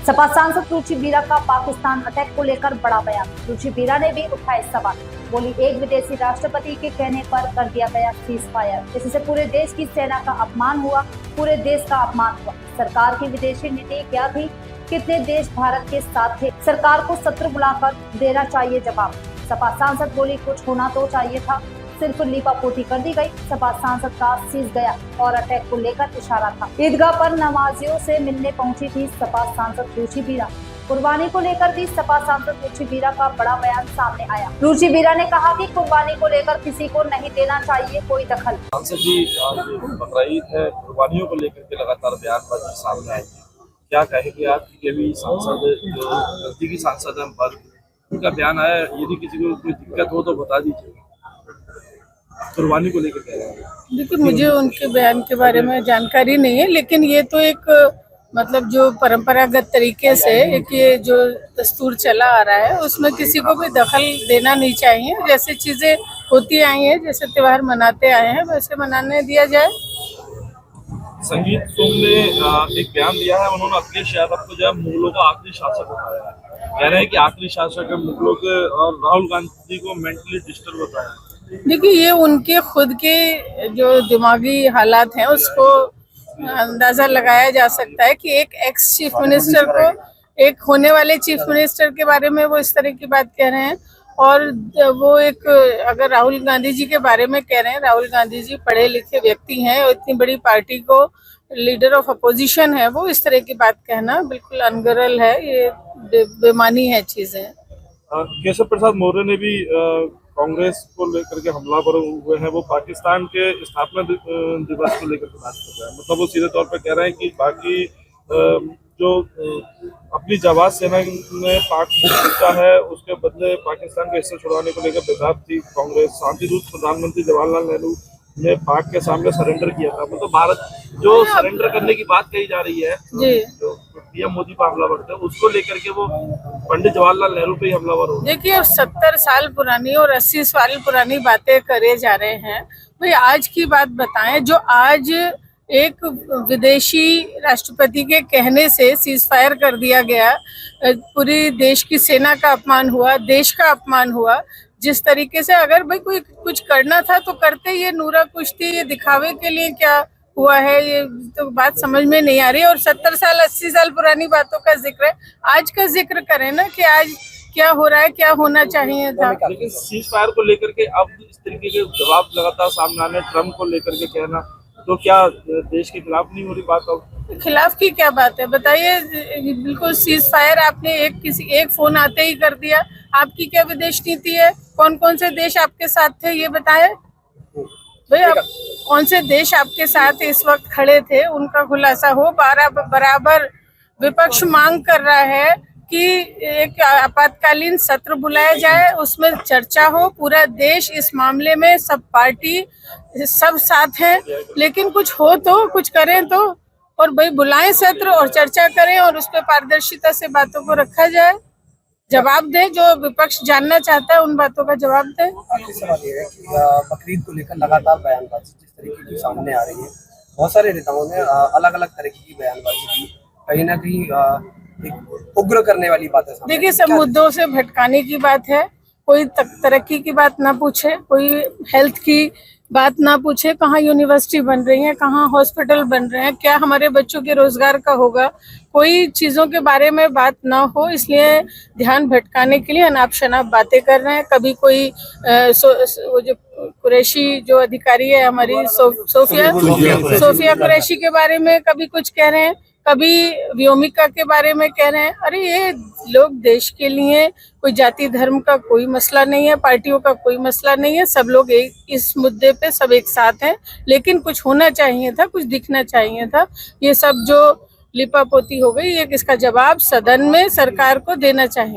सपा सांसद रुचि बीरा का पाकिस्तान अटैक को लेकर बड़ा बयान। रुचि बीरा ने भी उठाए सवाल। बोली, एक विदेशी राष्ट्रपति के कहने पर कर दिया गया सीज फायर, इससे पूरे देश की सेना का अपमान हुआ, पूरे देश का अपमान हुआ। सरकार की विदेशी नीति क्या थी? कितने देश भारत के साथ थे? सरकार को सत्र बुलाकर देना चाहिए जवाब। सपा सांसद बोली, कुछ होना तो चाहिए था, सिर्फ लीपापोती कर दी गई। सपा सांसद का सीज गया और अटैक को लेकर इशारा था। ईदगाह पर नमाजियों से मिलने पहुंची थी सपा सांसद रुचि बीरा। कुर्बानी को लेकर भी सपा सांसद रुचि बीरा का बड़ा बयान सामने आया। रुचि बीरा ने कहा कि कुर्बानी को लेकर किसी को नहीं देना चाहिए कोई दखल। सांसद जी, आज बकरीद है, कुर्बानियों को लेकर के लगातार बयानबाजी सामने आई है। क्या कहेंगे आप कि अभी सांसद जो नजदीकी सांसद हैं उनका बयान आया, यदि किसी को कोई दिक्कत हो तो बता दीजिए। कुर्बानी को लेकर कह रहे हैं। देखिए, मुझे उनके बयान के बारे में जानकारी नहीं है, लेकिन ये तो एक मतलब जो परंपरागत तरीके से एक ये जो दस्तूर चला आ रहा है उसमें किसी को भी दखल देना नहीं चाहिए। जैसे चीजें होती आई हैं, जैसे त्योहार मनाते आए हैं, वैसे मनाने दिया जाए। संगीत सोम ने एक बयान दिया है, उन्होंने अखिलेश यादव को जो है मुगलों का आखिरी शासक बताया है। कह रहे हैं कि आखिरी शासक है मुगलों के, और राहुल गांधी को मेंटली डिस्टर्ब बताया है। देखिए, ये उनके खुद के जो दिमागी हालात हैं उसको अंदाजा लगाया जा सकता है कि एक एक्स चीफ मिनिस्टर को, एक होने वाले चीफ मिनिस्टर के बारे में वो इस तरह की बात कह रहे हैं। और वो एक, अगर राहुल गांधी जी के बारे में कह रहे हैं, राहुल गांधी जी पढ़े लिखे व्यक्ति हैं और इतनी बड़ी पार्टी को लीडर ऑफ अपोजिशन है, वो इस तरह की बात कहना बिल्कुल अनगरल है, ये बेमानी है चीजें। केशव प्रसाद मौर्य ने भी कांग्रेस को लेकर के हमलावर हुए हैं। वो पाकिस्तान के स्थापना दिवस को लेकर के बात कर रहे हैं। मतलब वो सीधे तौर पर कह रहे हैं कि बाकी जो अपनी जवाब सेना ने पाक मुक्ता है उसके बदले पाकिस्तान के हिस्से छुड़वाने को लेकर बेताब थी कांग्रेस। शांतिदूत प्रधानमंत्री जवाहरलाल नेहरू ने पाक के सामने सरेंडर किया था। मतलब भारत जो सरेंडर करने की बात कही जा रही है, जो पीएम मोदी पर हमलावर थे, उसको लेकर के वो पंडित जवाहरलाल नेहरू पे ही हमलावर हो। देखिए, अब 70 साल पुरानी और 80 साल पुरानी बातें करे जा रहे हैं। भाई, आज की बात बताएं। जो आज एक विदेशी राष्ट्रपति के कहने से सीज फायर कर दिया गया, पूरी देश की सेना का अपमान हुआ, देश का अपमान हुआ। जिस तरीके से अगर भाई कोई कुछ करना था तो करते, ये नूरा कुश्ती, ये दिखावे के लिए क्या हुआ है, ये तो बात समझ में नहीं आ रही। और 70 साल 80 साल पुरानी बातों का जिक्र है, आज का जिक्र करें ना कि आज क्या हो रहा है, क्या होना चाहिए था। लेकिन सीज फायर को लेकर के अब इस तरीके के जवाब लगातार सामने आने, ट्रम्प को लेकर के कहना, तो क्या देश के खिलाफ नहीं हो रही बात? अब खिलाफ की क्या बात है, बताइए। बिल्कुल सीज फायर आपने एक फोन आते ही कर दिया। आपकी क्या विदेश नीति है? कौन कौन से देश आपके साथ थे ये बताएं भाई। आप कौन से देश आपके साथ इस वक्त खड़े थे, उनका खुलासा हो। बराबर विपक्ष मांग कर रहा है कि एक आपातकालीन सत्र बुलाया जाए, उसमें चर्चा हो। पूरा देश इस मामले में, सब पार्टी सब साथ हैं, लेकिन कुछ हो तो, कुछ करें तो। और भाई बुलाएं सत्र और चर्चा करें और उस पर पारदर्शिता से बातों को रखा जाए। जवाब दें, जो विपक्ष जानना चाहता है उन बातों का जवाब दें। आखिरी सवाल ये है कि बकरीद को लेकर लगातार बयानबाजी जिस तरीके की सामने आ रही है, बहुत सारे नेताओं ने अलग अलग तरीके की बयानबाजी की, कहीं ना कहीं एक उग्र करने वाली बात है। देखिए, सब मुद्दों से भटकाने की बात है। कोई तरक्की की बात ना पूछे, कोई हेल्थ की बात ना पूछे, कहाँ यूनिवर्सिटी बन रही है, कहाँ हॉस्पिटल बन रहे हैं, क्या हमारे बच्चों के रोजगार का होगा, कोई चीजों के बारे में बात ना हो। इसलिए ध्यान भटकाने के लिए अनाप शनाप बातें कर रहे हैं। कभी कोई वो जो कुरैशी जो अधिकारी है हमारी, सोफिया कुरैशी के बारे में कभी कुछ कह रहे हैं, कभी व्योमिका के बारे में कह रहे हैं। अरे, ये लोग देश के लिए, कोई जाति धर्म का कोई मसला नहीं है, पार्टियों का कोई मसला नहीं है, सब लोग एक इस मुद्दे पे सब एक साथ हैं। लेकिन कुछ होना चाहिए था, कुछ दिखना चाहिए था। ये सब जो लिपापोती हो गई, ये इसका जवाब सदन में सरकार को देना चाहिए।